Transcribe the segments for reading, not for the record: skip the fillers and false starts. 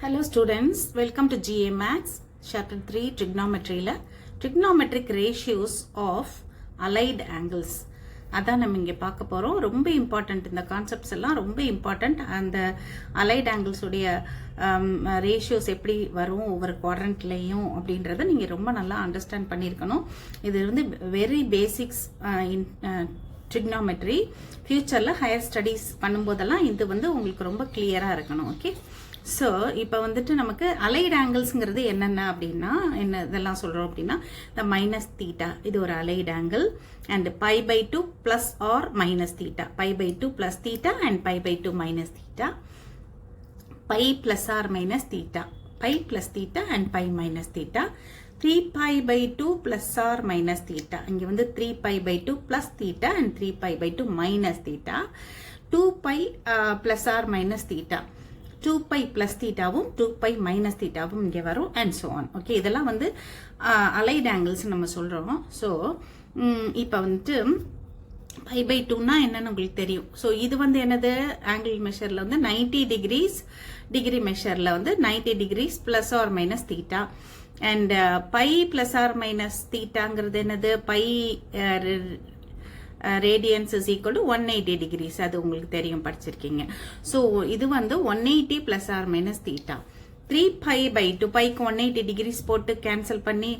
Hello students, welcome to GA Maths, Chapter 3 Trigonometry la Trigonometric ratios of allied angles. அதான் நம்ம இங்கே பார்க்க போகிறோம். ரொம்ப இம்பார்ட்டண்ட், இந்த கான்செப்ட்ஸ் எல்லாம் ரொம்ப இம்பார்ட்டண்ட். அந்த அலைட் ஆங்கிள்ஸ் உடைய ரேஷியோஸ் எப்படி வரும் ஒவ்வொரு குவாட்ரண்ட்லேயும் அப்படின்றத நீங்கள் ரொம்ப நல்லா அண்டர்ஸ்டாண்ட் பண்ணியிருக்கணும். இது வந்து வெரி பேசிக்ஸ் இன் ட்ரிக்னாமெட்ரி. ஃபியூச்சரில் ஹையர் ஸ்டடீஸ் பண்ணும்போதெல்லாம் இது வந்து உங்களுக்கு ரொம்ப கிளியராக இருக்கணும். ஓகே, ஸோ இப்போ வந்துட்டு நமக்கு அலைட் ஆங்கிள்ஸுங்கிறது என்னென்ன அப்படின்னா என்ன இதெல்லாம் சொல்கிறோம் அப்படின்னா, இந்த மைனஸ் தீட்டா இது ஒரு allied angle, and pi by 2 plus or minus theta, pi by 2 plus theta and pi by 2 minus theta, pi plus or minus theta, pi plus theta and pi minus theta, 3 pi by 2 plus or minus theta. இங்கே வந்து 3 pi by 2 plus theta and 3 pi by 2 minus theta, 2 pi plus or minus theta, 2 pi plus thetaவும் 2 pi minus thetaவும் இங்கே வரும் and so on. Okay, இதெல்லாம் வந்து allied angles நம்ம சொல்கிறோம். So இப்போ வந்துட்டு பை பை 2னா என்னன்னு உங்களுக்கு தெரியும். ஸோ இது வந்து என்னது, ஆங்கிள் மெஷரில் வந்து 90 டிகிரிஸ், டிகிரி மெஷரில் வந்து 90 degrees plus R minus theta. And pi plus R minus தீட்டாங்கிறது என்னது, pi radians is equal to 180 degrees. அது உங்களுக்கு தெரியும், படிச்சிருக்கீங்க. ஸோ இது வந்து 180 பிளஸ் R minus theta. 3 pi by 2, பைக்கு 180 டிகிரிஸ் போட்டு கேன்சல் பண்ணி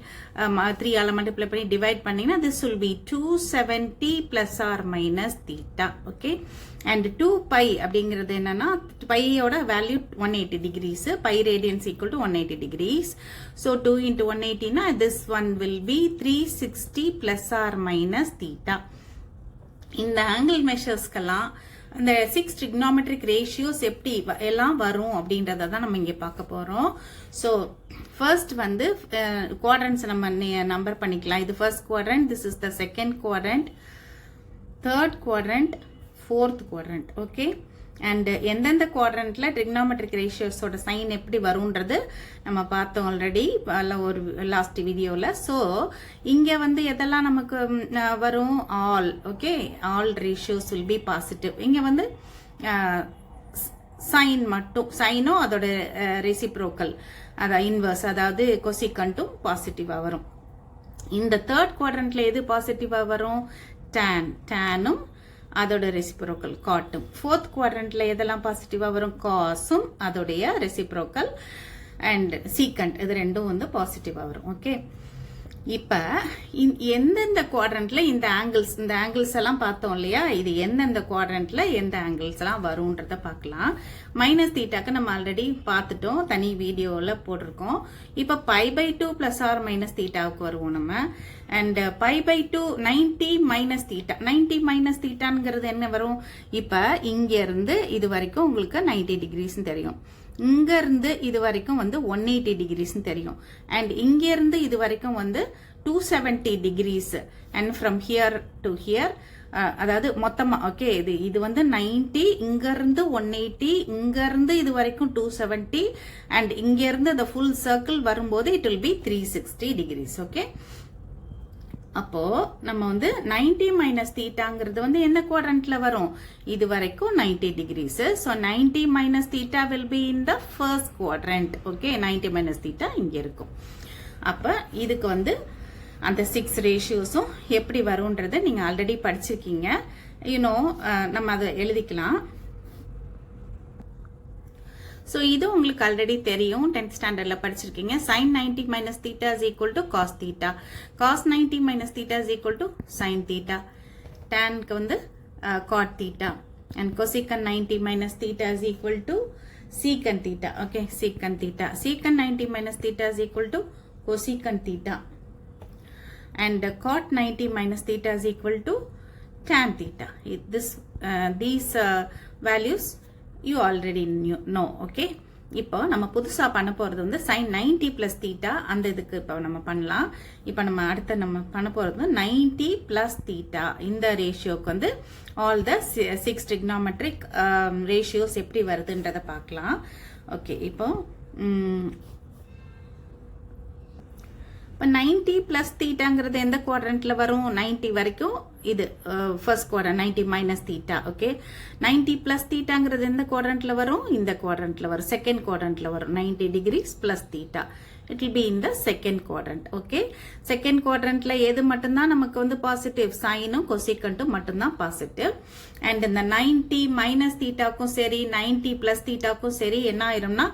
3 ஆல மல்டிப்ளை பண்ணி டிவைட் பண்ணீங்கன்னா this will be 270 plus R minus theta. Okay, and 2 pi அப்படிங்கிறது என்னன்னா, பையோட value 180 degrees, by radians equal to 180 degrees. So 2 into 180னா this one will be 360 plus R minus theta. இந்த ஆங்கிள் மெஷர்ஸ்க்கெல்லாம் இந்த 6 trigonometric ratios எப்படி எல்லாம் வரும் அப்படின்றத தான் நம்ம இங்கே பார்க்க போகிறோம். ஸோ ஃபர்ஸ்ட் வந்து குவாட்ரண்ட்ஸ் நம்ம நம்பர் பண்ணிக்கலாம். இது first quadrant, this is the second quadrant, third quadrant, fourth quadrant. Okay, and எந்தெந்த குவாட்ரண்ட்ல ட்ரிக்னாமெட்ரிக் ரேஷியோஸோட சைன் எப்படி வரும்ன்றது நம்ம பார்த்தோம் ஆல்ரெடி ஒரு லாஸ்ட் வீடியோவில். ஸோ இங்கே வந்து எதெல்லாம் நமக்கு வரும், all. Okay, all ratios will be positive. இங்கே வந்து சைன் மட்டும், சைனும் அதோட ரெசிப்ரோக்கல், அதாவது இன்வர்ஸ், அதாவது கொசிகண்டும் பாசிட்டிவாக வரும். இந்த தேர்ட் குவாட்ரண்ட்ல எது பாசிட்டிவாக வரும், டேன், டேனும் அதோட ரெசிப்ரோக்கல் காட்டும். ஃபோர்த் குவாட்ரண்ட்ல எதெல்லாம் பாசிட்டிவா வரும், காசும் அதோடைய ரெசிப்ரோக்கல் அண்ட் சீக்கண்ட், இது ரெண்டும் வந்து பாசிட்டிவா வரும். ஓகே, இப்ப எந்தெந்த குவாட்ரண்ட்ல இந்த ஆங்கிள்ஸ் எல்லாம் பார்த்தோம் இல்லையா, இது எந்தெந்த குவாட்ரண்ட்ல எந்த ஆங்கிள்ஸ் எல்லாம் வரும்ன்றத பார்க்கலாம். மைனஸ் தீட்டாக்கு நம்ம ஆல்ரெடி பார்த்துட்டோம், தனி வீடியோல போட்டிருக்கோம். இப்ப pi by 2 plus R minus தீட்டாவுக்கு வருவோம் நம்ம. And pi by 2 90 minus theta, 90 minus தீட்டாங்கிறது என்ன வரும், இப்ப இங்க இருந்து இது வரைக்கும் உங்களுக்கு 90 டிகிரிஸ் தெரியும், இங்க இருந்து இது வரைக்கும் வந்து 180 டிகிரிஸ் தெரியும், அண்ட் இங்க இருந்து இது வரைக்கும் வந்து 270 degrees, and from here to here, அதாவது மொத்தமா. ஓகே, இது வந்து 90, இங்க இருந்து 180, இங்க இருந்து இது வரைக்கும் 270, அண்ட் இங்க இருந்து the full circle வரும்போது it will be 360 degrees. Okay, அப்போ நம்ம வந்து 90 மைனஸ் தீட்டாங்கிறது வந்து என்ன குவாட்ரண்ட்ல வரும், இது வரைக்கும் 90 degrees. So 90 minus theta will be in the first quadrant. Okay, 90 minus theta இங்க இருக்கும். அப்ப இதுக்கு வந்து அந்த 6 ரேஷியோஸும் எப்படி வரும்ன்றதை நீங்க ஆல்ரெடி படிச்சிருக்கீங்க. யூனோ, நம்ம அதை எழுதிக்கலாம். ஸோ இது உங்களுக்கு ஆல்ரெடி தெரியும், 10th ஸ்டாண்டர்ட்ல படிச்சிருக்கீங்க. sin 90 minus theta is equal to cos theta, cos 90 minus theta is equal to sine theta, டேனுக்கு வந்து cot theta, and cosec 90 minus theta is equal to secant theta. Okay, secant theta, secant 90 minus theta is equal to cosec theta, and cot 90 minus theta is equal to tan theta. These values you already know. Okay, இப்போ நம்ம புதுசா பண்ண போறது வந்து sin 90 plus theta, அந்த இதுக்கு இப்போ நம்ம பண்ணலாம். இப்போ நம்ம அடுத்த நம்ம பண்ண போறது 90 பிளஸ் தீட்டா, இந்த ரேஷியோக்கு வந்து ஆல் த 6 trigonometric ரேஷியோஸ் எப்படி வருதுன்றத பார்க்கலாம். ஓகே, இப்போ இப்போ 90 பிளஸ் தீட்டாங்கிறது எந்த குவாட்ரண்ட்ல வரும்? 90 வரைக்கும் இது first quadrant, 90 minus theta. Okay, 90 plus தீட்டாங்கிறது எந்த குவாட்ரண்ட்ல வரும்? இந்த குவாட்ரண்ட்ல வரும், செகண்ட் குவாட்ரண்ட்ல வரும். 90 degrees plus theta, it will be in the second quadrant. okay, second quadrantல எது மட்டும்தான் நமக்கு வந்து பாசிட்டிவ்? சைனும் கொசிகண்டும் மட்டும்தான் பாசிட்டிவ். அண்ட் இந்த 90 மைனஸ் தீட்டாக்கும் சரி 90 பிளஸ் தீட்டாக்கும் சரி என்ன ஆயிரும்னா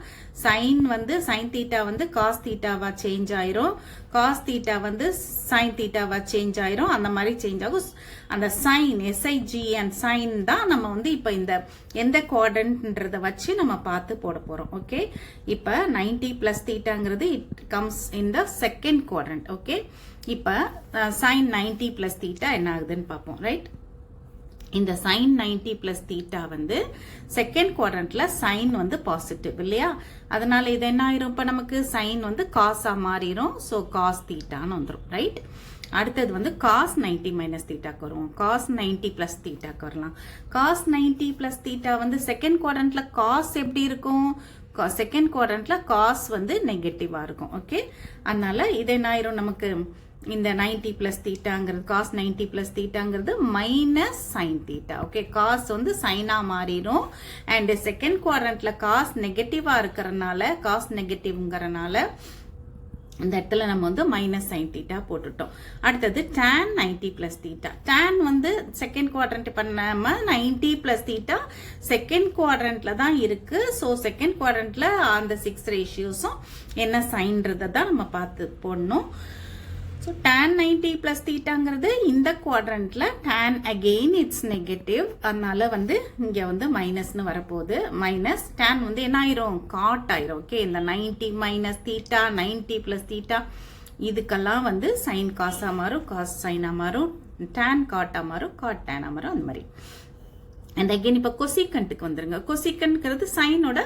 சைன் வந்து சைன் தீட்டா வந்து காஸ் தீட்டாவா சேஞ்ச் ஆயிரும், காஸ் தீட்டா வந்து சைன் தீட்டாவா சேஞ்ச் ஆயிரும். அந்த மாதிரி சேஞ்ச் ஆகும். அந்த சைன் SIGN சைன் தான் நம்ம வந்து இப்ப இந்த எந்த குவாட்ரண்ட்ன்றத வச்சு நம்ம பார்த்து போட போறோம். ஓகே, இப்ப 90 பிளஸ் தீட்டாங்கிறது it comes in the second quadrant. Okay, இப்ப சைன் 90 பிளஸ் தீட்டா என்ன ஆகுதுன்னு பார்ப்போம். ரைட், இந்த சைன் 90 பிளஸ் தீட்டா வந்து செகண்ட் குவாட்ரண்ட்ல சைன் வந்து பாசிட்டிவ் இல்லையா? அதனால இது என்ன ஆயிரும்? இப்ப நமக்கு சைன் வந்து காஸா மாறிடும். ஸோ காஸ் தீட்டான்னு வந்துடும். ரைட், அடுத்தது வந்து காஸ் 90 மைனஸ் தீட்டாக்கு வரும், காஸ் 90 பிளஸ் தீட்டாக்கு வரலாம். காஸ் 90 பிளஸ் தீட்டா வந்து செகண்ட் குவாட்ரண்ட்ல காஸ் எப்படி இருக்கும்? செகண்ட் குவாட்ரண்ட்ல காஸ் வந்து நெகட்டிவா இருக்கும். ஓகே, அதனால இது என்ன ஆயிரும் நமக்கு? இந்த 90 பிளஸ் தீட்டாங்கிறது காஸ் 90 பிளஸ் தீட்டாங்கிறது minus sine theta. Okay, cos வந்து சைனா மாறிடும். அண்ட் செகண்ட் குவாட்ரண்ட்ல காஸ் நெகட்டிவா இருக்கிறதுனால, காஸ் நெகட்டிவ்ங்கிறனால இந்த இடத்துல நம்ம வந்து மைனஸ் சைன் தீட்டா போட்டுட்டோம். அடுத்தது tan 90 பிளஸ் தீட்டா. tan வந்து செகண்ட் குவாட்ரண்ட் பண்ணாம 90 பிளஸ் தீட்டா செகண்ட் குவாட்ரண்ட்ல தான் இருக்கு. ஸோ செகண்ட் குவாட்ரண்ட்ல அந்த 6 ரேஷியோஸும் என்ன சைன்றதை தான் நம்ம பார்த்து போடணும். ஸோ tan 90 பிளஸ் தீட்டாங்கிறது இந்த குவாட்ரண்ட்ல tan அகெயின் இட்ஸ் நெகட்டிவ். அதனால வந்து இங்க வந்து மைனஸ்னு வரப்போகுது. மைனஸ் tan வந்து என்ன ஆயிரும்? காட் ஆயிரும். ஓகே, இந்த 90 மைனஸ் தீட்டா 90 பிளஸ் தீட்டா இதுக்கெல்லாம் வந்து சைன் காசா மாறும், காஸ் சைனா மாறும், tan காட்டா மாறும், காட் டேனா மாறும். அந்த மாதிரி. அண்ட் அகெயின் இப்போ கொசிகண்ட்டுக்கு வந்துருங்க. கொசிகண்ட்ங்கிறது சைனோட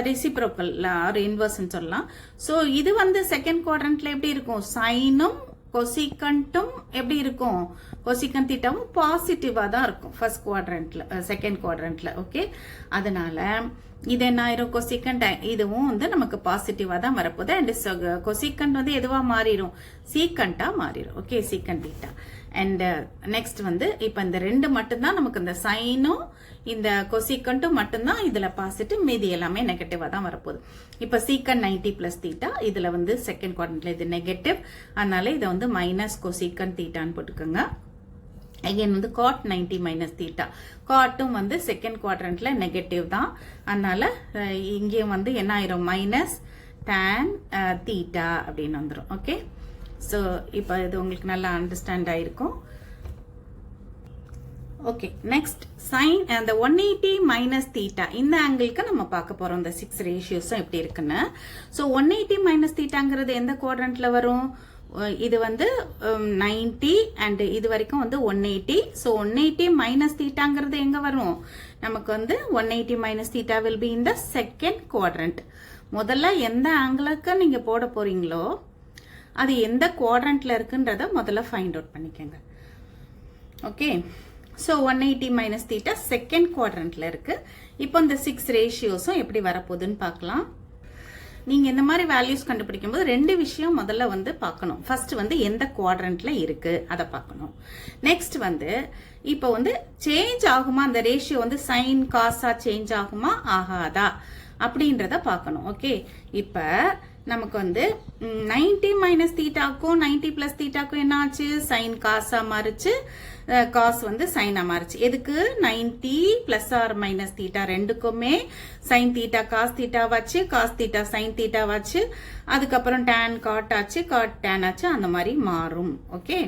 ரெசிப்ரோக்கல் ஒரு இன்வர்ஸ்ன்னு சொல்லலாம். ஸோ இது வந்து செகண்ட் குவாட்ரண்ட்ல எப்படி இருக்கும்? சைனும் கொசிகண்ட்டும் எப்படி இருக்கும்? கொசிகண்ட் தீட்டாவும் பாசிட்டிவா தான் இருக்கும் ஃபர்ஸ்ட் குவாட்ரண்ட்ல, செகண்ட் குவாட்ரண்ட்ல. ஓகே, அதனால இது என்ன ஆயிரும்? கொசிகண்ட் இதுவும் வந்து நமக்கு பாசிட்டிவா தான் வரப்போகுது. அண்ட் கொசிகண்ட் வந்து எதுவா மாறிடும்? சீக்கண்டா மாறிடும். Okay, secant theta. And next வந்து இப்ப இந்த ரெண்டு மட்டும்தான் நமக்கு, இந்த சைனும் இந்த கொசிகண்ட்டும் மட்டும்தான் இதுல பாசிட்டிவ், மீதி எல்லாமே நெகட்டிவா தான் வரப்போகுது. இப்ப சீக்கண்ட் 90 பிளஸ் தீட்டா இதுல வந்து செகண்ட் குவாட்ரண்ட்ல இது நெகட்டிவ், அதனால இதை வந்து மைனஸ் கொசிகண்ட் தீட்டான்னு போட்டுக்கோங்க. அகைன் வந்து காட் 90 மைனஸ் தீட்டா, காட்டும் வந்து செகண்ட் குவாட்ரண்ட்ல நெகட்டிவ் தான். அதனால இங்கேயும் வந்து என்ன ஆயிரும்? மைனஸ் tan தீட்டா அப்படின்னு வந்துடும். ஓகே, ஸோ இப்போ இது உங்களுக்கு நல்லா அண்டர்ஸ்டாண்ட் ஆயிருக்கும். ஓகே, நெக்ஸ்ட் சைன் அந்த 180 மைனஸ் தீட்டா இந்த ஆங்கிளுக்கு நம்ம பார்க்க போறோம். இந்த 6 ரேஷியோஸும் எப்படி இருக்குன்னு. ஸோ 180 மைனஸ் தீட்டாங்கிறது எந்த குவாட்ரண்ட்ல வரும்? இது வந்து 90 அண்ட் இது வரைக்கும் வந்து 180. ஸோ 180 மைனஸ் தீட்டாங்கிறது எங்க வரும்? நமக்கு வந்து 180 minus theta will be in the second quadrant. முதல்ல எந்த ஆங்கிளுக்கு நீங்க போட போறீங்களோ அது எந்த குவாட்ரண்ட்ல இருக்குன்றத முதல்ல ஃபைண்ட் அவுட் பண்ணிக்கோங்க. Okay, so 180 minus theta second குவாட்ரண்ட்ல இருக்கு. இப்போ இந்த 6 ரேஷியோஸும் எப்படி வரப்போகுதுன்னு பார்க்கலாம். நீங்க இந்த மாதிரி வேல்யூஸ் கண்டுபிடிக்கும் போது ரெண்டு விஷயம் முதல்ல வந்து பார்க்கணும். ஃபர்ஸ்ட் வந்து எந்த குவாட்ரண்ட்ல இருக்கு அதை பார்க்கணும். நெக்ஸ்ட் வந்து இப்போ வந்து சேஞ்ச் ஆகுமா, அந்த ரேஷியோ வந்து சைன் காசா சேஞ்ச் ஆகுமா ஆகாதா அப்படின்றத பார்க்கணும். ஓகே, இப்ப நமக்கு வந்து 90 மைனஸ் தீட்டாக்கும் 90 பிளஸ் தீட்டாக்கும் என்ன ஆச்சு? சைன் காசா மாறிச்சு, காஸ் வந்து சைனா மாறிச்சு. எதுக்கு? 90 பிளஸ் ஆர் மைனஸ் தீட்டா ரெண்டுக்குமே சைன் தீட்டா காஸ் தீட்டா வாச்சு, காஸ் தீட்டா சைன் தீட்டா வாச்சு, அதுக்கப்புறம் tan காட் ஆச்சு, காட் tan ஆச்சு, அந்த மாதிரி மாறும். ஓகே,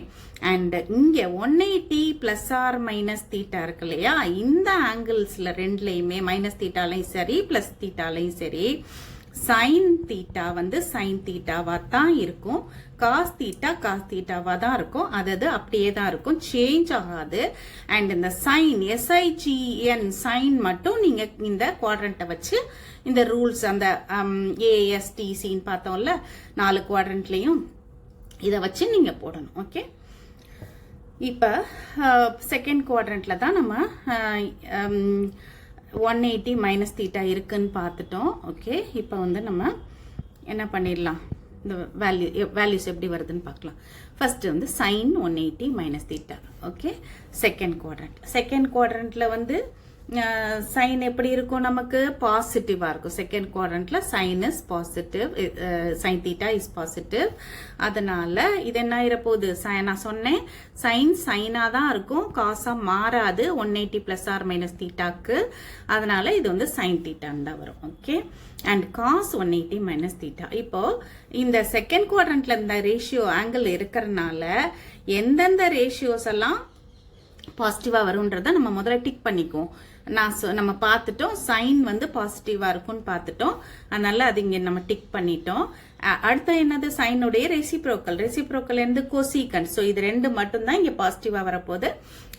அண்ட் இங்க 180 பிளஸ் ஆர் மைனஸ் தீட்டா இருக்கு இல்லையா? இந்த ஆங்கிள்ஸ்ல ரெண்டுலயுமே மைனஸ் தீட்டாலையும் சரி பிளஸ் தீட்டாலையும் சரி சைன் தீட்டா வந்து சைன் தீட்டாவா தான் இருக்கும், காஸ் தீட்டா காஸ் தீட்டாவா தான் இருக்கும். அது அப்படியே தான் இருக்கும், சேஞ்ச் ஆகாது. அண்ட் இந்த சைன் SIGN சைன் மட்டும் நீங்க இந்த குவாட்ரண்ட்டை வச்சு இந்த ரூல்ஸ் அந்த ASTCன்னு பார்த்தோம்ல 4 குவாட்ரண்ட்லயும் இதை வச்சு நீங்க போடணும். ஓகே, இப்ப செகண்ட் குவாட்ரண்ட்ல தான் நம்ம 180 மைனஸ் தீட்டா இருக்குன்னு பார்த்துட்டோம். ஓகே, இப்போ வந்து நம்ம என்ன பண்ணிடலாம்? இந்த வேல்யூஸ் எப்படி வருதுன்னு பார்க்கலாம். ஃபர்ஸ்ட் வந்து sin 180 minus theta. Okay, second குவாட்ரண்ட்ல வந்து சைன் எப்படி இருக்கும், நமக்கு பாசிட்டிவா இருக்கும். செகண்ட் குவாட்ரண்ட்ல sine is positive, sine theta is positive. அதனால இது என்ன ஆயிரப்போகுது, நான் சொன்னேன் சைன் சைனா தான் இருக்கும், காசா மாறாது 180 பிளஸ் ஆர் மைனஸ் தீட்டாக்கு. அதனால இது வந்து சைன் தீட்டான்னு தான் வரும். Okay, and cos 180 minus theta. இப்போ இந்த செகண்ட் குவாட்ரண்ட்ல இந்த ரேஷியோ ஆங்கிள் இருக்கிறதுனால எந்தெந்த ரேஷியோஸ் எல்லாம் பாசிட்டிவா வரும்ன்றத நம்ம முதல்ல டிக் பண்ணிக்குவோம். நம்ம பார்த்துட்டோம் சைன் வந்து பாசிட்டிவா இருக்கும்னு பார்த்துட்டோம், அதனால அது இங்க நம்ம டிக் பண்ணிட்டோம். அடுத்த என்னது, சைனுடைய ரெசிப்ரோக்கல் இருந்து கோசிகண்ட். ஸோ இது ரெண்டு மட்டும் தான் இங்க பாசிட்டிவா வரப்போகுது,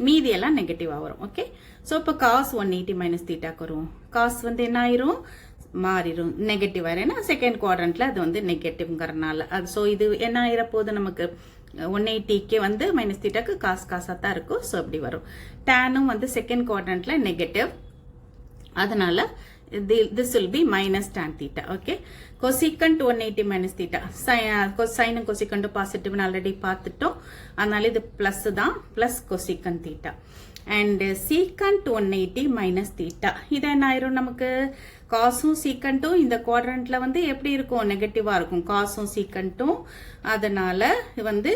மீதி எல்லாம் நெகட்டிவா வரும். ஓகே, ஸோ இப்போ காஸ் 180 மைனஸ் தீட்டாக்கு வரும். காஸ் வந்து என்ன ஆயிரும், மாறிடும், நெகட்டிவ் ஆயிரும். ஏன்னா செகண்ட் குவாட்ரண்ட்ல அது வந்து நெகட்டிவ்ங்கிறனால அது. ஸோ இது என்ன ஆயிரப்போகுது, நமக்கு 180க்கு வந்து மைனஸ் தீட்டாக்கு காசா தான் இருக்கும். ஸோ இப்படி வரும். டேனும் வந்து செகண்ட் குவாட்ரண்ட்ல நெகட்டிவ், அதனால this will be minus tan theta. Okay, cosecant 180 minus theta. Sin and cosecant positive already பார்த்துட்டோம், அதனால இது பிளஸ் தான், plus cosecant theta. And secant 180 minus theta. இது என்ன ஆயிரும், நமக்கு காசும் சீக்கண்ட்டும் இந்த குவாட்ரண்ட்ல வந்து எப்படி இருக்கும், நெகட்டிவா இருக்கும், காசும் சீக்கண்ட்டும். அதனால வந்து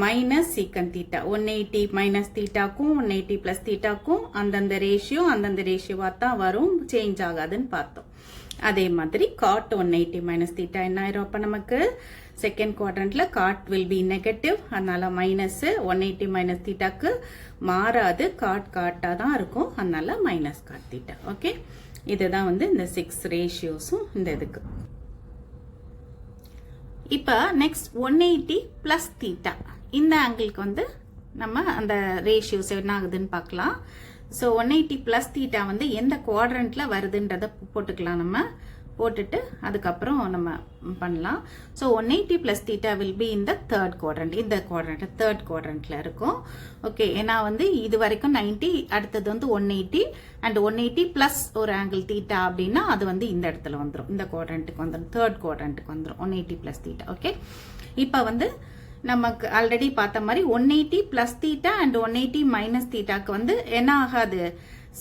மைனஸ் சீக்கண்ட் தீட்டா. 180 மைனஸ் தீட்டாக்கும் 180 பிளஸ் தீட்டாக்கும் அந்தந்த ரேஷியோவா தான் வரும், சேஞ்ச் ஆகாதுன்னு பார்த்தோம். அதே மாதிரி காட் 180 மைனஸ் தீட்டா என்ன ஆயிரும், அப்ப நமக்கு செகண்ட் குவாட்ரண்ட்ல காட் வில் பி நெகட்டிவ், அதனால மைனஸ் 180 மைனஸ் தீட்டாக்கு மாறாது, காட்டா தான் இருக்கும், அதனால மைனஸ் காட் தீட்டா. ஓகே, இதுதான் வந்து இந்த 6 ரேஷியோஸும் இந்த இதுக்கு. இப்ப நெக்ஸ்ட் 180 பிளஸ் தீட்டா, இந்த ஆங்கிளுக்கு வந்து நம்ம அந்த ரேஷியோஸ் என்ன ஆகுதுன்னு பார்க்கலாம். ஸோ 180 பிளஸ் தீட்டா வந்து எந்த குவாட்ரண்ட்ல வருதுன்றத போட்டுக்கலாம். நம்ம போட்டுட்டு அதுக்கப்புறம் நம்ம பண்ணலாம். So 180 plus theta will be இந்த தேர்ட் குவாட்ரண்ட், தேர்ட் குவாட்ரண்ட்ல இருக்கும். ஓகே, ஏன்னா வந்து இது வரைக்கும் 90, அடுத்தது வந்து 180 அண்ட் 180 பிளஸ் ஒரு ஆங்கிள் தீட்டா அப்படின்னா அது வந்து இந்த இடத்துல வந்துடும், இந்த குவாட்ரண்ட்டுக்கு வந்துடும், தேர்ட் குவாட்ரண்ட்டுக்கு வந்துடும் 180 பிளஸ் தீட்டா. ஓகே, இப்போ வந்து நமக்கு ஆல்ரெடி பார்த்த மாதிரி 180 பிளஸ் தீட்டா அண்ட் 180 மைனஸ் தீட்டாக்கு வந்து என்ன ஆகாது,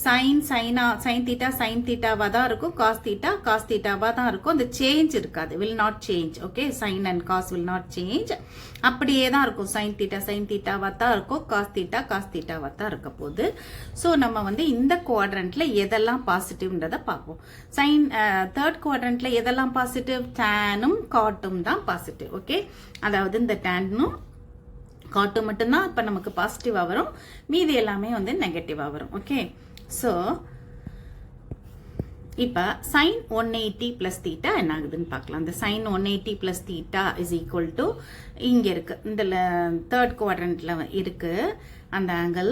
சைன் தீட்டாவா தான் இருக்கும், காஸ் தீட்டாவா தான் இருக்கும், அந்த சேஞ்ச் இருக்காது, will not change. Okay, sine and cos will not change, அப்படியே தான் இருக்கும். சைன் தீட்டாவா தான் இருக்கும், காஸ் தீட்டாவா தான் இருக்க போகுது. ஸோ நம்ம வந்து இந்த குவாட்ரண்ட்ல எதெல்லாம் பாசிட்டிவ்ன்றத பார்ப்போம். தேர்ட் குவாட்ரண்ட்ல எதெல்லாம் பாசிட்டிவ், டேனும் காட்டும் தான் பாசிட்டிவ். ஓகே, அதாவது இந்த டேனும் காட்டும் மட்டும்தான் இப்ப நமக்கு பாசிட்டிவா வரும், மீதி எல்லாமே வந்து நெகட்டிவா வரும். ஓகே, ஸோ இப்ப sin 180 பிளஸ் தீட்டா என்ன ஆகுதுன்னு பார்க்கலாம். இந்த sin 180 plus theta is equal to இங்க இருக்கு, இந்த தேர்ட் குவாட்ரண்ட்ல இருக்கு அந்த angle.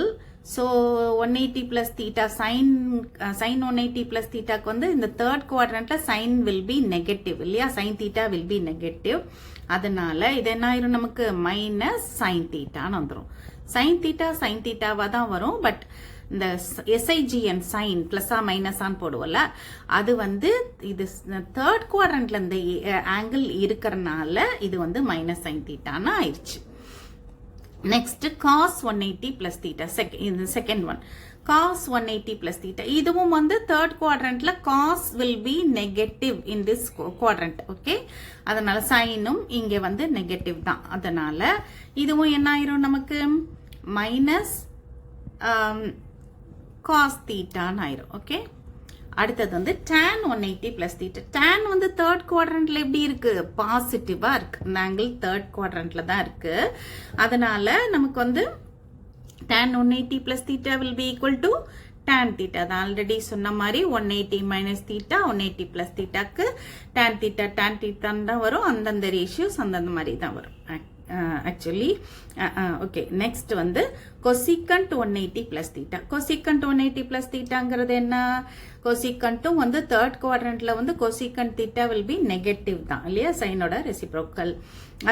So 180 plus theta, sine 180 plus தீட்டாக்கு வந்து இந்த தேர்ட் குவாட்ரண்ட்ல சைன் வில் பி நெகட்டிவ் இல்லையா, sine theta will be negative. அதனால இது என்ன ஆயிரும், நமக்கு மைனஸ் சைன் தீட்டான்னு வந்துடும். சைன் தீட்டாவா தான் வரும், பட் இந்த SIGN சைன் பிளஸா மைனஸான்னு போடுவோம்ல, அது வந்து இது தேர்ட் குவாட்ரண்ட்ல இந்த ஆங்கிள் இருக்கிறதுனால இது வந்து மைனஸ் சைன் தீட்டான்னு ஆயிடுச்சு. Next cos 180 plus theta, second one cos 180 plus theta. இதுவும் வந்து தேர்ட் குவாட்ரண்ட்ல cos will be negative in this quadrant. Okay, அதனால சைனும் இங்க வந்து நெகட்டிவ் தான், அதனால இதுவும் என்ன ஆயிரும், நமக்கு மைனஸ் காஸ் தீட்டான்னு ஆயிரும். ஓகே, அடுத்தது வந்து tan 180 பிளஸ் தீட்டா. tan வந்து தேர்ட் குவாட்ரண்ட்ல எப்படி இருக்கு, பாசிட்டிவா இருக்கு, இந்த ஆங்கிள் தேர்ட் குவாட்ரண்ட்ல தான் இருக்கு. அதனால நமக்கு வந்து tan 180 plus theta will B equal to tan theta. அது ஆல்ரெடி சொன்ன மாதிரி 180 மைனஸ் தீட்டா 180 பிளஸ் தீட்டாக்கு tan தீட்டான்னு தான் வரும், அந்தந்த ரேஷியோஸ் அந்தந்த மாதிரி தான் வரும் ஆக்சுவலி. ஓகே, நெக்ஸ்ட் வந்து cosecant 180 plus theta. Cosecant 180 plus thetaங்கிறது என்ன? Cosecantum வந்து third quadrantல வந்து cosecant theta will be negative தான் இல்லையா சைனோட reciprocal.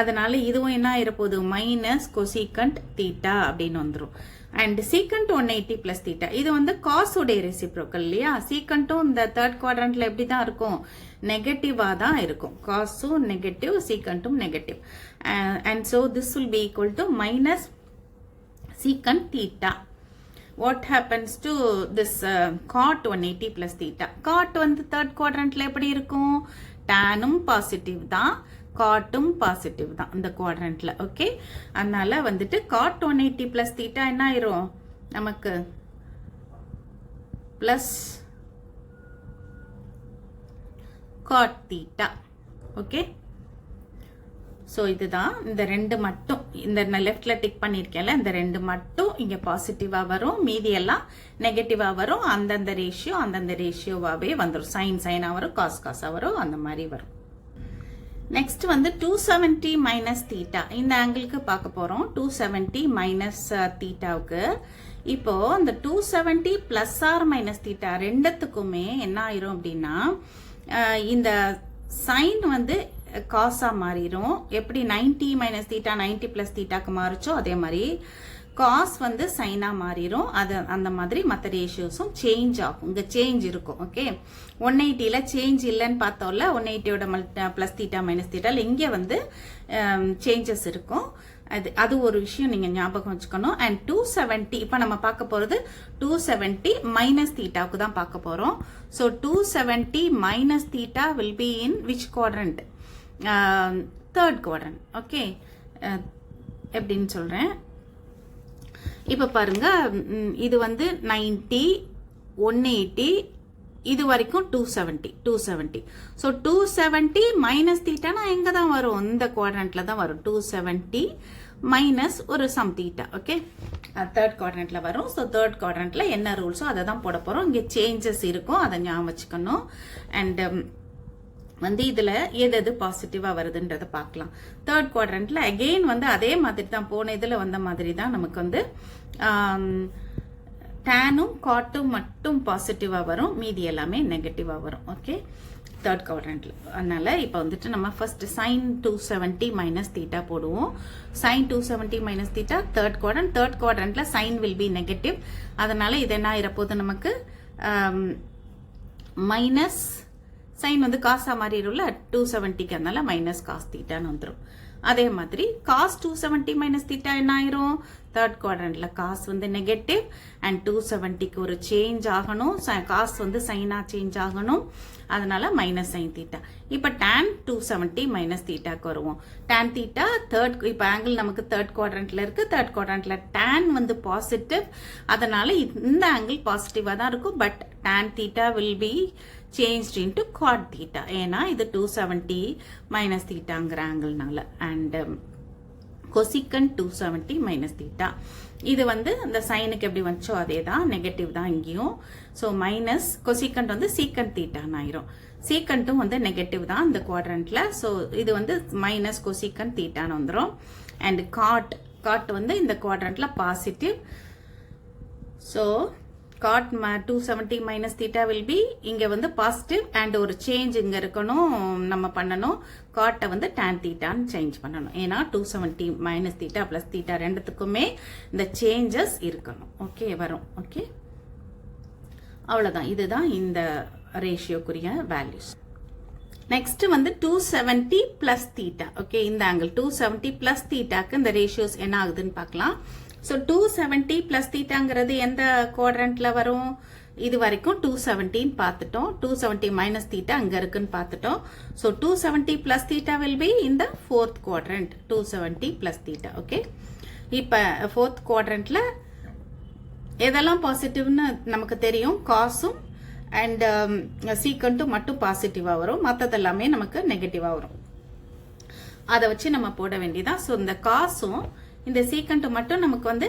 அதனால இதுவும் என்ன ஆயிரப்போகுது minus cosecant theta அப்படின்னு வந்துரும். And secant 180 plus theta இது வந்து cos உடைய reciprocal இல்லையா secantum இந்த third quadrantல எப்படி தான் இருக்கும் நெகட்டிவா தான் இருக்கும் cosum negative secantum negative and so this will be equal to minus secant theta. What happens to this cot 180 plus theta? Cot வந்து third quadrantல எப்படி இருக்கும் tanum positive தான் காட்டும் பாசிட்டிவ் தான் இந்த குவாட்ரண்ட்ல ஓகே அதனால வந்துட்டு காட் 180 பிளஸ் தீட்டா என்ன ஆயிரும் நமக்கு plus God theta okay so இதுதான் இந்த ரெண்டு மட்டும் இந்த லெஃப்ட்ல டிக் பண்ணிருக்கேன்ல இந்த ரெண்டு மட்டும் இங்க பாசிட்டிவா வரும் மீதி எல்லாம் நெகட்டிவா வரும் அந்தந்த ரேஷியோவாவே வந்துரும் சைன் சைனா வரும் காஸ் காஸா வரும் அந்த மாதிரி வரும் நெக்ஸ்ட் வந்து 270 மைனஸ் தீட்டா இந்த ஆங்கிளுக்கு பார்க்க போறோம் 270 மைனஸ் தீட்டாவுக்கு இப்போ இந்த 270 பிளஸ் ஆர் மைனஸ் தீட்டா ரெண்டுத்துக்குமே என்ன ஆயிரும் அப்படின்னா இந்த சைன் வந்து காஸா மாறிடும் எப்படி 90 மைனஸ் தீட்டா 90 பிளஸ் தீட்டாக்கு மாறுச்சோ அதே மாதிரி காஸ் வந்து சைனா மாறிடும் அது அந்த மாதிரி மற்ற ரேஷியோஸும் சேஞ்ச் ஆகும் இங்க சேஞ்ச் இருக்கும் ஓகே 180ல சேஞ்ச் இல்லைன்னு பார்த்தோம்ல 180யோட பிளஸ் தீட்டா மைனஸ் தீட்டால இங்க வந்து சேஞ்சஸ் இருக்கும் அது ஒரு விஷயம் நீங்க ஞாபகம் வச்சுக்கணும் அண்ட் 270 இப்ப நம்ம பார்க்க போறது 270 மைனஸ் தீட்டாவுக்கு தான் பார்க்க போறோம் so 270 minus theta will be in which quadrant third quadrant okay எப்படின்னு சொல்றேன் இப்ப பாருங்க இது வந்து 90 180 இது வரைக்கும் 270 சோ 270 மைனஸ் தீட்டானா எங்க தான் வரும் இந்த குவாட்ரண்ட்ல தான் வரும் 270 மைனஸ் ஒரு சம் தீட்டா ஓகே தேர்ட் குவாட்ரண்ட்ல வரும் சோ தேர்ட் குவாட்ரண்ட்ல என்ன ரூல்ஸோ அதை தான் போட போறோம் இங்க சேஞ்சஸ் இருக்கும் அதை ஞாபகம் வச்சுக்கணும் அண்ட் வந்து இதுல எது பாசிட்டிவா வருதுன்றத பார்க்கலாம் தேர்ட் குவாட்ரண்ட்ல அகெயின் வந்து அதே மாதிரி தான் போன இதுல வந்த மாதிரி தான் நமக்கு வந்து டேனும் காட்டும் மட்டும் பாசிட்டிவா வரும் மீதி எல்லாமே நெகட்டிவா வரும் ஓகே தேர்ட் குவாட்ரண்ட்ல அதனால இப்ப வந்துட்டு நம்ம ஃபர்ஸ்ட் sin 270 மைனஸ் தீட்டா போடுவோம் sin 270 மைனஸ் தீட்டா தேர்ட் குவாட்ரண்ட்ல sin will be நெகட்டிவ் அதனால இது என்ன ஆயிரப்போகுது நமக்கு மைனஸ் சைன் வந்து காசா மாறிடும்ல 270க்கு அதனால மைனஸ் காஸ் தீட்டான்னு வந்துடும் அதே மாதிரி காஸ் 270 மைனஸ் தீட்டா என்ன ஆயிரும் தேர்ட் குவாட்ரண்ட்ல காஸ் வந்து நெகட்டிவ் அண்ட் 270க்கு ஒரு சேஞ்ச் ஆகணும் காஸ் வந்து சைனா சேஞ்ச் ஆகணும் அதனால மைனஸ் சைன் தீட்டா இப்ப tan 270 மைனஸ் தீட்டாக்கு வருவோம் tan தீட்டா தேர்ட் இப்ப ஆங்கிள் நமக்கு தேர்ட் குவாட்ரண்ட்ல இருக்கு தேர்ட் குவாட்ரண்ட்ல tan வந்து பாசிட்டிவ் அதனால இந்த ஆங்கிள் பாசிட்டிவா தான் இருக்கும் but tan theta will B changed into cot theta ஏனா இது 270 minus thetaங்கிற ஆங்கிள்னால and cosecant 270 minus theta இது வந்து இந்த சைனுக்கு எப்படி வந்துச்சோ அதே தான் நெகட்டிவ் தான் இங்கேயும் ஸோ மைனஸ் cosecant வந்து secant theta ஆயிரும் secantum வந்து நெகட்டிவ் தான் இந்த குவாட்ரண்ட்ல ஸோ இது வந்து மைனஸ் cosecant theta வந்துரும் and cot வந்து இந்த குவாட்ரண்ட்ல positive so cot 270 minus theta will be இங்க வந்து positive and ஒரு change இங்க இருக்கணும் நம்ம பண்ணணும் cot வந்து tan theta change பண்ணணும் ஏனா 270 minus theta plus theta ரெண்டுத்துக்குமே இந்த changes இருக்கணும் ஓகே வரும் ஓகே அவ்வளவுதான் இதுதான் இந்த ரேஷியோக்குரிய வேல்யூஸ் நெக்ஸ்ட் வந்து 270 plus theta ஓகே இந்த ஆங்கிள் 270 plus thetaக்கு இந்த ரேஷியோஸ் என்ன ஆகுதுன்னு பார்க்கலாம் So 270 plus thetaங்கிறது எந்த குவாட்ரண்ட்ல வரும் இது வரைக்கும் 270 பார்த்துட்டோம் 270 minus theta அங்க இருக்குன்னு பார்த்துட்டோம் so 270 plus theta will be in the fourth quadrant 270 plus theta okay இப்ப fourth quadrantல எதெல்லாம் பாசிட்டிவ்னு நமக்கு தெரியும் காசும் and சீக்கண்டும் மட்டும் பாசிட்டிவா வரும் மத்ததெல்லாமே நமக்கு நெகட்டிவா வரும் அதை வச்சு நம்ம போட வேண்டியதா சோ இந்த காசும் இந்த சீக்கண்ட் மட்டும் நமக்கு வந்து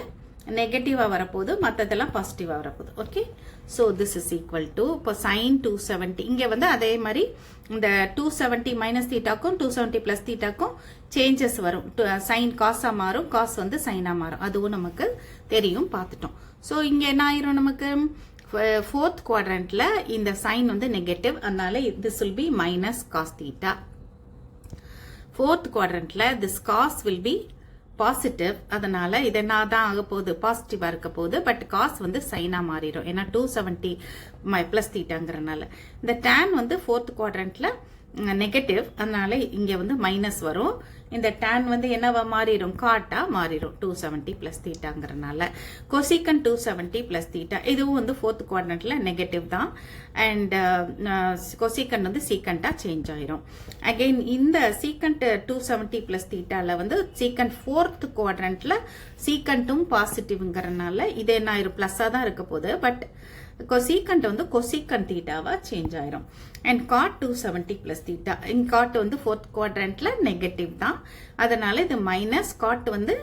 நெகட்டிவா வரப்போகுது, மற்றதெல்லாம் பாசிட்டிவா வரப்போகுது. Okay, so this is equal to இப்போ சைன் 270 இங்கே வந்து அதே மாதிரி இந்த 270 மைனஸ் தீட்டாக்கும் 270 பிளஸ் தீட்டாக்கும் சேஞ்சஸ் வரும். சைன் காஸா மாறும், காஸ் வந்து சைனா மாறும், அதுவும் நமக்கு தெரியும், பார்த்துட்டோம். ஸோ இங்கே என்ன ஆயிரும், நமக்கு ஃபோர்த் குவாட்ரண்ட்ல இந்த சைன் வந்து நெகட்டிவ், அதனால this will be minus cos theta. Fourth குவாட்ரண்ட்ல this cos will be positive, அதனால இது என்ன தான் ஆக போகுது, பாசிட்டிவா இருக்க போகுது. பட் காஸ் வந்து சைனா மாறிடும், ஏன்னா 270 பிளஸ் தீட்டாங்கிறனால. இந்த tan வந்து ஃபோர்த் குவாட்ரண்ட்ல நெகட்டிவ், அதனால இங்க வந்து மைனஸ் வரும். இந்த tan வந்து என்னவா மாறிடும், காட்டா மாறிடும் 270 பிளஸ் தீட்டாங்கிறனால. கொசிகன் 270 பிளஸ் தீட்டா இதுவும் வந்து ஃபோர்த் குவாட்ரண்ட்ல நெகட்டிவ் தான். அண்ட் கொசிகன் வந்து சீக்கண்டா சேஞ்ச் ஆயிரும். அகைன் இந்த சீக்கண்ட் 270 பிளஸ் தீட்டால வந்து சீக்கண்ட் ஃபோர்த் குவாட்ரண்ட்ல சீக்கண்ட்டும் பாசிட்டிவ்ங்கிறனால இது என்ன ஆயிரும், பிளஸ்ஸா தான் இருக்க போகுது. பட் கொசிகண்ட் வந்து கொசிகன் தீட்டாவா சேஞ்ச் ஆயிரும். அண்ட் காட் 270 பிளஸ் தீட்டா, இங்க காட் வந்து ஃபோர்த் குவாட்ரண்ட்ல நெகட்டிவ் தான், அதனால இது மைனஸ் காட் வந்து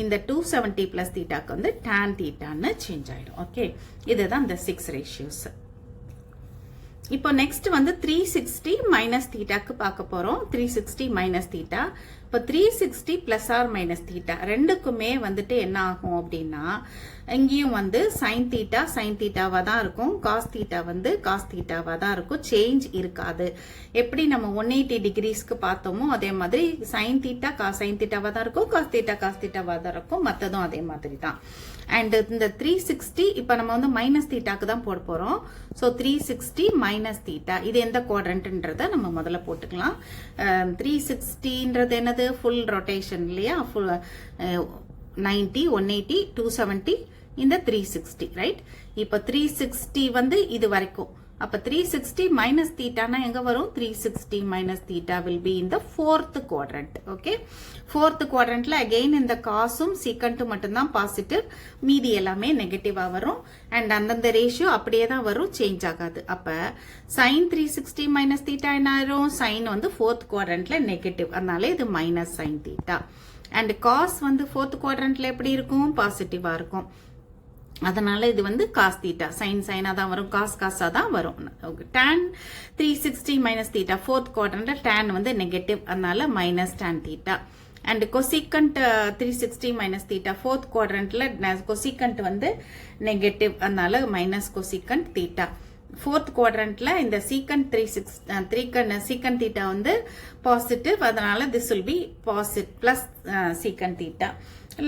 இந்த 270 பிளஸ் தீட்டாக்கு வந்து tan தீட்டான்னு சேஞ்ச் ஆயிடும். ஓகே, இதுதான் இந்த 6 ரேஷியோஸ். இப்போ நெக்ஸ்ட் வந்து 360 மைனஸ் தீட்டாக்கு பார்க்க போறோம். 360 மைனஸ் தீட்டா, இப்போ 360 பிளஸ் ஆர் மைனஸ் தீட்டா ரெண்டுக்குமே வந்துட்டு என்ன ஆகும் அப்படின்னா, இங்கேயும் வந்து சைன் தீட்டாவா தான் இருக்கும், காஸ் தீட்டா வந்து காஸ் தீட்டாவா தான் இருக்கும், சேஞ்ச் இருக்காது. எப்படி நம்ம 180 டிகிரிஸ்க்கு பார்த்தோமோ அதே மாதிரி சைன் தீட்டாவா தான் இருக்கும், காஸ் தீட்டாவா தான் இருக்கும், மற்றதும் அதே மாதிரி தான். அண்ட் இந்த 360 இப்போ நம்ம வந்து மைனஸ் தீட்டாக்கு தான் போட போறோம். ஸோ 360 மைனஸ் தீட்டா இது எந்த குவாட்ரண்ட்ன்றத நம்ம முதல்ல போட்டுக்கலாம். 360ன்றது என்னது, ஃபுல் ரொட்டேஷன் இல்லையா, ஃபுல் 90, 180, 270 இந்த 360 ரைட். இப்போ 360 வந்து இது வரைக்கும், அப்ப 360 மைனஸ் தீட்டானா எங்க வரும், 360 மைனஸ் தீட்டா வில் பி இந்த ஃபோர்த் குவாட்ரண்ட். ஓகே, ஃபோர்த் குவாட்ரண்ட்ல அகெயின் இந்த காசும் சீக்கண்ட்டும் மட்டும்தான் பாசிட்டிவ், மீதி எல்லாமே நெகட்டிவா வரும். அண்ட் அந்தந்த ரேஷியோ அப்படியே தான் வரும், சேஞ்ச் ஆகாது. அப்ப சைன் 360 மைனஸ் தீட்டா என்ன ஆயிரும், சைன் வந்து ஃபோர்த் குவாட்ரண்ட்ல நெகட்டிவ், அதனால இது minus sine theta. And cos வந்து ஃபோர்த் குவாட்ரண்ட்ல எப்படி இருக்கும், பாசிட்டிவா இருக்கும், அதனால இது வந்து காஸ் தீட்டா, சைனா தான் வரும், காஸா தான் வரும். tan 360 மைனஸ் தீட்டா ஃபோர்த் குவாட்ரண்ட்ல tan வந்து நெகட்டிவ், அதனால minus tan theta. And cosecant 360 minus theta fourth குவாட்ரண்ட்ல கொசிகண்ட் வந்து நெகட்டிவ், அதனால மைனஸ் கொசிகண்ட் தீட்டா. ஃபோர்த் குவாட்ரண்ட்ல இந்த சீக்கண்ட் தீட்டா வந்து பாசிட்டிவ், அதனால this will be positive plus secant theta.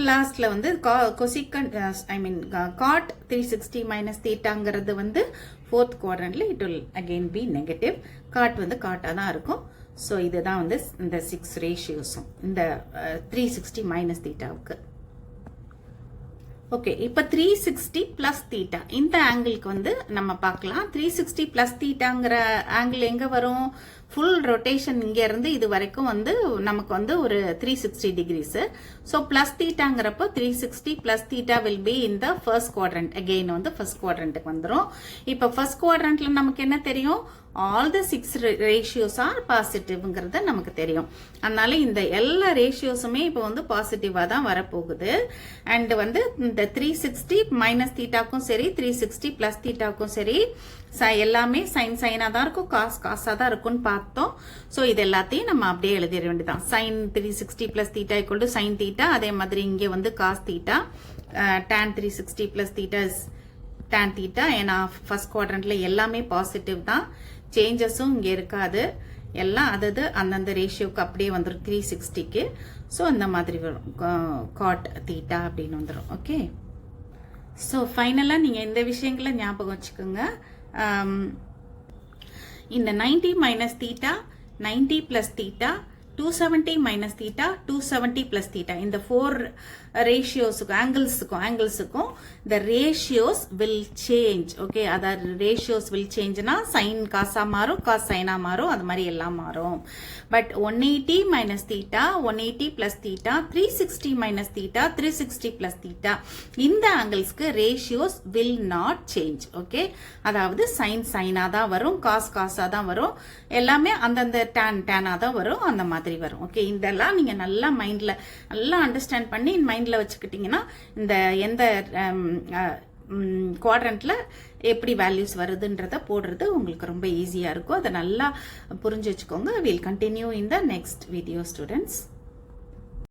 லாஸ்ட்ல வந்து கொசிகண்ட் காட் 360 மைனஸ் தீட்டாங்கிறது வந்து ஃபோர்த் குவாட்ரண்ட்ல it will again be negative, cot வந்து காட்டா தான் இருக்கும். ஸோ இதுதான் வந்து இந்த 6 ரேஷியோஸும் இந்த 360 மைனஸ் தீட்டாவுக்கு. ஓகே, இப்போ 360 பிளஸ் தீட்டா இந்த ஆங்கிளுக்கு வந்து நம்ம பார்க்கலாம். 360 பிளஸ் தீட்டாங்கிற ஆங்கிள் எங்க வரும், ஃபுல் ரொட்டேஷன் இங்க இருந்து இது வரைக்கும் வந்து நமக்கு வந்து ஒரு 360 டிகிரிஸ். ஸோ பிளஸ் தீட்டாங்கிறப்போ 360 பிளஸ் தீட்டா வில் பி இந்த ஃபர்ஸ்ட் குவாட்ரண்ட், அகெயின் வந்து ஃபர்ஸ்ட் குவாட்ரண்ட்டுக்கு வந்துடும். இப்போ ஃபர்ஸ்ட் குவாட்ரண்ட்ல நமக்கு என்ன தெரியும், all the 6 ratios are பாசிட்டிவ்ங்கிறது நமக்கு தெரியும். அதனால இந்த எல்லா ரேஷியோஸுமே இப்போ வந்து பாசிட்டிவா தான் வரப்போகுது. அண்ட் வந்து இந்த 360 மைனஸ் தீட்டாக்கும் சரி 360 பிளஸ் தீட்டாக்கும் சரி எல்லாமே சைனா தான் இருக்கும், காஸா தான் இருக்கும்னு பார்த்தோம். ஸோ இது எல்லாத்தையும் நம்ம அப்படியே எழுதிட வேண்டியதான். Sine 360 plus theta equal to sine theta, அதே மாதிரி இங்கே வந்து cos theta, tan 360 plus theta is tan theta. ஏன்னா ஃபர்ஸ்ட் குவாட்ரண்ட்ல எல்லாமே பாசிட்டிவ் தான், சேஞ்சஸும் இங்கே இருக்காது, எல்லாம் அதாவது அந்தந்த ரேஷியோக்கு அப்படியே வந்துடும் 360க்கு. ஸோ அந்த மாதிரி வரும், காட் தீட்டா அப்படின்னு வந்துடும். ஓகே, ஸோ ஃபைனலாக நீங்கள் இந்த விஷயங்களை ஞாபகம் வச்சுக்கோங்க. இந்த 90 minus theta, 90 plus theta, 270 minus theta, 270 plus theta, இந்த 4 ரேஷியோஸுக்கும் ஆங்கிள்ஸுக்கும் the ratios will change. Okay, அதாவது ரேஷியோஸ் வில் சேஞ்ச்னா சைன் காசா மாறும், காஸ் சைனா மாறும், அது மாதிரி எல்லாம் மாறும். But 180 minus theta, 180 plus theta, 360 minus theta, 360 plus theta, இந்த ஆங்கிள்ஸ்க்கு ratios will not change. Okay, அதாவது சைனா தான் வரும், காஸா தான் வரும், எல்லாமே அந்தந்த டேனா தான் வரும், அந்த மாதிரி மாதிரி வரும். ஓகே, இதெல்லாம் நீங்க நல்லா மைண்ட்ல நல்லா அண்டர்ஸ்டாண்ட் பண்ணி மைண்ட்ல வச்சுக்கிட்டீங்கன்னா இந்த எந்த குவாட்ரண்ட்ல எப்படி வேல்யூஸ் வருதுன்றத போடுறது உங்களுக்கு ரொம்ப ஈஸியா இருக்கும். அதை நல்லா புரிஞ்சு வச்சுக்கோங்க. Will continue in the next video students.